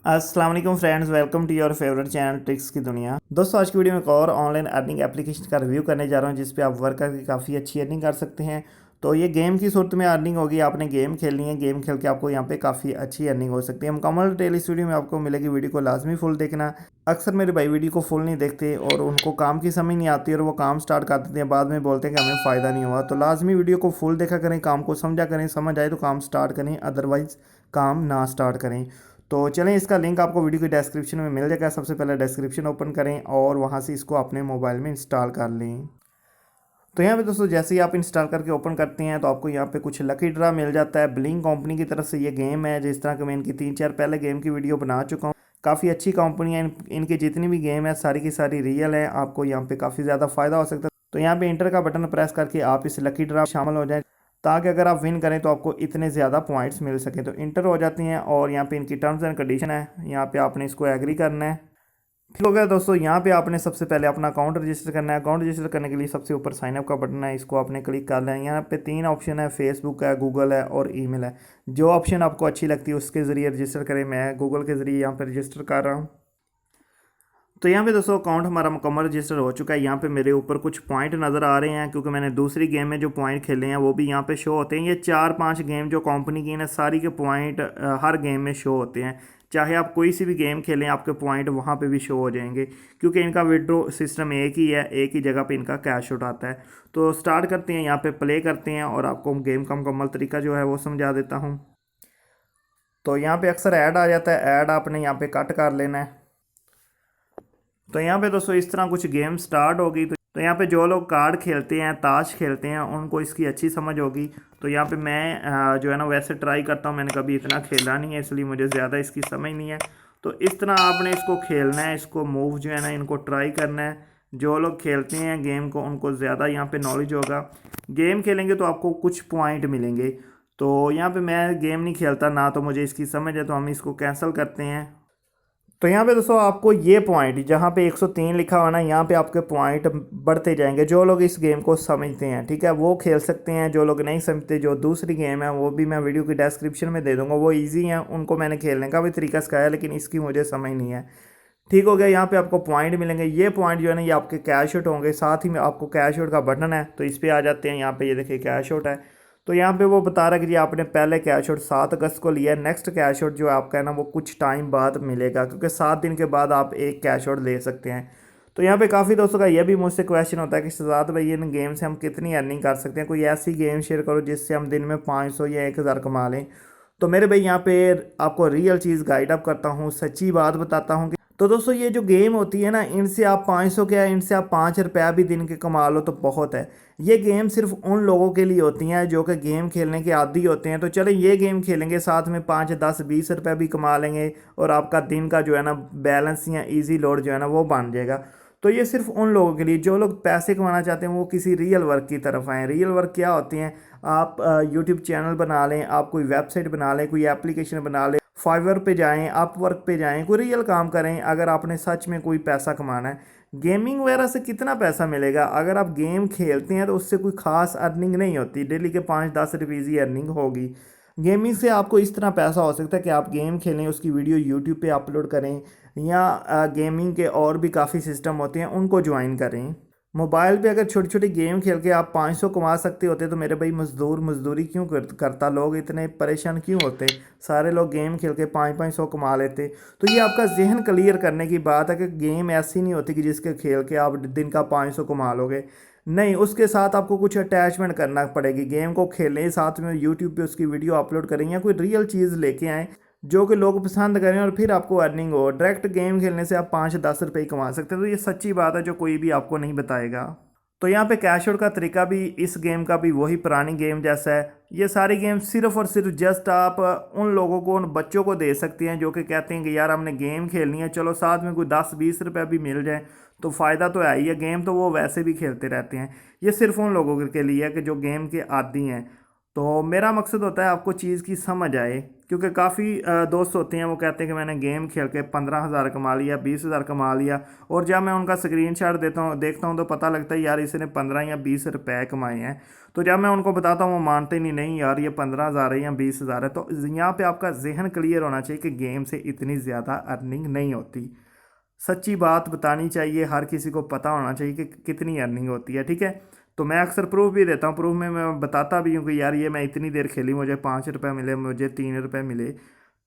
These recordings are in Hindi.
अस्सलाम वालेकुम friends, welcome to your favourite channel tricks की दुनिया। दोस्तों, आज की वीडियो में एक और ऑनलाइन अर्निंग एप्लीकेशन का रिव्यू करने जा रहा हूं जिस पे आप वर्क करके काफ़ी अच्छी अर्निंग कर सकते हैं। तो ये गेम की सूरत में अर्निंग होगी। आपने गेम खेलनी है, गेम खेल के आपको यहाँ पे काफ़ी अच्छी अर्निंग हो सकती है। मुकम्मल डिटेल इस वीडियो में आपको मिलेगी, वीडियो को लाजमी फुल देखना। अक्सर मेरे भाई वीडियो को फुल नहीं देखते और उनको काम की समझ नहीं आती और वो काम स्टार्ट कर देते हैं, बाद में बोलते हैं कि हमें फ़ायदा नहीं हुआ। तो लाजमी वीडियो को फुल देखा करें, काम को समझा करें, समझ आए तो काम स्टार्ट करें, अदरवाइज़ काम ना स्टार्ट करें। तो चलें, इसका लिंक आपको वीडियो की डिस्क्रिप्शन में मिल जाएगा। सबसे पहले डिस्क्रिप्शन ओपन करें और वहां से इसको अपने मोबाइल में इंस्टॉल कर लें। तो यहाँ पे दोस्तों जैसे ही आप इंस्टॉल करके ओपन करते हैं तो आपको यहाँ पे कुछ लकी ड्रा मिल जाता है। ब्लिंक कंपनी की तरफ से ये गेम है। जिस तरह के मैं इनकी 3-4 पहले गेम की वीडियो बना चुका हूँ। काफ़ी अच्छी कंपनी है। इनकी जितनी भी गेम है सारी की सारी रियल है। आपको यहाँ पे काफ़ी ज़्यादा फ़ायदा हो सकता है। तो यहाँ पे इंटर का बटन प्रेस करके आप इस लकी ड्रा शामिल हो जाए, ताकि अगर आप विन करें तो आपको इतने ज़्यादा पॉइंट्स मिल सकें। तो इंटर हो जाती हैं और यहाँ पे इनकी टर्म्स एंड कंडीशन है, यहाँ पे आपने इसको एग्री करना है। ठीक हो गया दोस्तों। यहाँ पे आपने सबसे पहले अपना अकाउंट रजिस्टर करना है। अकाउंट रजिस्टर करने के लिए सबसे ऊपर साइन अप का बटन है, इसको आपने क्लिक कर लेना है। यहाँ पे 3 ऑप्शन है, फेसबुक है, गूगल है और ईमेल है। जो ऑप्शन आपको अच्छी लगती है उसके ज़रिए रजिस्टर करें। मैं गूगल के ज़रिए यहाँ पर रजिस्टर कर रहा हूँ। तो यहाँ पे दोस्तों अकाउंट हमारा मुकम्मल रजिस्टर हो चुका है। यहाँ पे मेरे ऊपर कुछ पॉइंट नज़र आ रहे हैं क्योंकि मैंने दूसरी गेम में जो पॉइंट खेले हैं वो भी यहाँ पे शो होते हैं। ये 4-5 गेम जो कंपनी की ना, सारी के पॉइंट हर गेम में शो होते हैं। चाहे आप कोई सी भी गेम खेलें, आपके पॉइंट वहाँ पे भी शो हो जाएंगे क्योंकि इनका विड्रॉ सिस्टम एक ही है, एक ही जगह पे इनका कैश आउट आता है। तो स्टार्ट करते हैं, यहाँ पे प्ले करते हैं और आपको गेम का मुकम्मल तरीका जो है वो समझा देता हूँ। तो यहाँ पे अक्सर ऐड आ जाता है, ऐड आपने यहाँ पे कट कर लेना है। तो यहाँ पे दोस्तों इस तरह कुछ गेम स्टार्ट होगी। तो यहाँ पे जो लोग कार्ड खेलते हैं, ताश खेलते हैं, उनको इसकी अच्छी समझ होगी। तो यहाँ पे मैं जो है ना वैसे ट्राई करता हूँ, मैंने कभी इतना खेला नहीं है इसलिए मुझे ज़्यादा इसकी समझ नहीं है। तो इस तरह आपने इसको खेलना है, इसको मूव जो है ना इनको ट्राई करना है। जो लोग खेलते हैं गेम को उनको ज़्यादा यहाँ पे नॉलेज होगा। गेम खेलेंगे तो आपको कुछ पॉइंट मिलेंगे। तो यहाँ पे मैं गेम नहीं खेलता ना, तो मुझे इसकी समझ है, तो हम इसको कैंसिल करते हैं। तो यहाँ पे दोस्तों आपको ये पॉइंट जहाँ पे 103 लिखा हुआ ना, यहाँ पे आपके पॉइंट बढ़ते जाएंगे। जो लोग इस गेम को समझते हैं, ठीक है, वो खेल सकते हैं। जो लोग नहीं समझते, जो दूसरी गेम है वो भी मैं वीडियो की डिस्क्रिप्शन में दे दूंगा, वो इजी है, उनको मैंने खेलने का भी तरीका सिखाया, लेकिन इसकी मुझे समझ नहीं है। ठीक हो गया। यहाँ पे आपको पॉइंट मिलेंगे। ये पॉइंट जो है ना ये आपके कैश आउट होंगे। साथ ही में आपको कैश आउट का बटन है, तो इस पर आ जाते हैं। यहाँ पे ये देखिए कैश आउट है। तो यहाँ पे वो बता रहा है कि जी आपने पहले कैश आउट 7 अगस्त को लिया है। नेक्स्ट कैश आउट जो आपका है ना वो कुछ टाइम बाद मिलेगा, क्योंकि 7 दिन के बाद आप एक कैश आउट ले सकते हैं। तो यहाँ पे काफ़ी दोस्तों का यह भी मुझसे क्वेश्चन होता है कि शहजाद भाई इन गेम से हम कितनी अर्निंग कर सकते हैं, कोई ऐसी गेम शेयर करो जिससे हम दिन में 500 या 1000 कमा लें। तो मेरे भाई यहाँ पे आपको रियल चीज़ गाइड अप करता हूँ, सच्ची बात बताता हूँ। तो दोस्तों ये जो गेम होती है ना, इनसे आप 500 क्या, इनसे आप 5 रुपया भी दिन के कमा लो तो बहुत है। ये गेम सिर्फ उन लोगों के लिए होती हैं जो कि गेम खेलने के आदी होते हैं। तो चले ये गेम खेलेंगे, साथ में 5, 10, 20 रुपया भी कमा लेंगे और आपका दिन का जो है ना बैलेंस या इजी लोड जो है ना वो बन जाएगा। तो ये सिर्फ उन लोगों के लिए जो लोग पैसे कमाना चाहते हैं, वो किसी रियल वर्क की तरफ आएँ। रियल वर्क क्या होती हैं, आप यूट्यूब चैनल बना लें, आप कोई वेबसाइट बना लें, कोई एप्लीकेशन बना लें, फाइवर पे जाएं, अपवर्क पे जाएं, कोई रियल काम करें। अगर आपने सच में कोई पैसा कमाना है, गेमिंग वगैरह से कितना पैसा मिलेगा? अगर आप गेम खेलते हैं तो उससे कोई खास अर्निंग नहीं होती, डेली के 5-10 रुपये ही अर्निंग होगी। गेमिंग से आपको इस तरह पैसा हो सकता है कि आप गेम खेलें, उसकी वीडियो यूट्यूब पे अपलोड करें, या गेमिंग के और भी काफ़ी सिस्टम होते हैं उनको ज्वाइन करें। मोबाइल पे अगर छोटी छोटी गेम खेल के आप 500 कमा सकते होते तो मेरे भाई मजदूरी क्यों करता, लोग इतने परेशान क्यों होते? सारे लोग गेम खेल के 500 कमा लेते। तो ये आपका जहन क्लियर करने की बात है कि गेम ऐसी नहीं होती कि जिसके खेल के आप दिन का 500 कमा लोगे। नहीं, उसके साथ आपको कुछ अटैचमेंट करना पड़ेगी। गेम को खेलें, साथ में यूट्यूब पे उसकी वीडियो अपलोड करें, या कोई रियल चीज़ लेके आएँ जो कि लोग पसंद करें और फिर आपको अर्निंग हो। डायरेक्ट गेम खेलने से आप 5-10 रुपये कमा सकते हैं। तो ये सच्ची बात है जो कोई भी आपको नहीं बताएगा। तो यहाँ पे कैश आउट का तरीका भी इस गेम का भी वही पुरानी गेम जैसा है। ये सारी गेम सिर्फ और सिर्फ जस्ट आप उन लोगों को, उन बच्चों को दे सकती हैं जो कि कहते हैं कि यार हमने गेम खेलनी है, चलो साथ में कोई 10-20 रुपये भी मिल जाए तो फ़ायदा तो है ही है। गेम तो वो वैसे भी खेलते रहते हैं। ये सिर्फ उन लोगों के लिए है कि जो गेम के आदी हैं। तो मेरा मकसद होता है आपको चीज़ की समझ आए, क्योंकि काफ़ी दोस्त होते हैं वो कहते हैं कि मैंने गेम खेल के 15,000 कमा लिया, 20,000 कमा लिया, और जब मैं उनका स्क्रीनशॉट देखता हूँ तो पता लगता है यार इसने 15 या 20 रुपए कमाए हैं। तो जब मैं उनको बताता हूँ वो मानते नहीं यार ये 15,000 है या 20,000 है। तो यहाँ पे आपका जहन क्लियर होना चाहिए कि गेम से इतनी ज़्यादा अर्निंग नहीं होती। सच्ची बात बतानी चाहिए, हर किसी को पता होना चाहिए कि कितनी अर्निंग होती है, ठीक है। तो मैं अक्सर प्रूफ भी देता हूँ, प्रूफ में मैं बताता भी हूँ कि यार ये मैं इतनी देर खेली, मुझे 5 रुपये मिले, मुझे 3 रुपये मिले।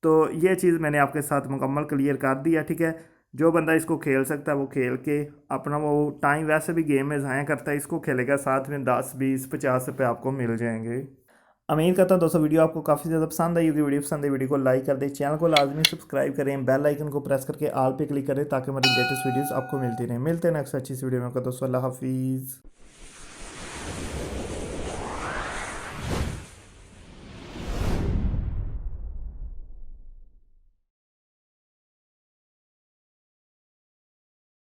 तो ये चीज़ मैंने आपके साथ मुकम्मल क्लियर कर दिया, ठीक है। जो बंदा इसको खेल सकता है वो खेल के अपना वो टाइम वैसे भी गेम में ज़ाया करता है, इसको खेलेगा, साथ में 10 20 50 रुपये आपको मिल जाएंगे। उम्मीद करता हूँ दोस्तों वीडियो आपको काफ़ी ज़्यादा पसंद आई होगी। वीडियो पसंद है वीडियो को लाइक कर दें, चैनल को लाजमी सब्सक्राइब करें, बेल आइकन को प्रेस करके ऑल पे क्लिक करें ताकि हमारी लेटेस्ट वीडियोस आपको मिलती रहें। मिलते हैं नेक्स्ट अच्छी सी वीडियो में। दोस्तों अल्लाह हाफिज़।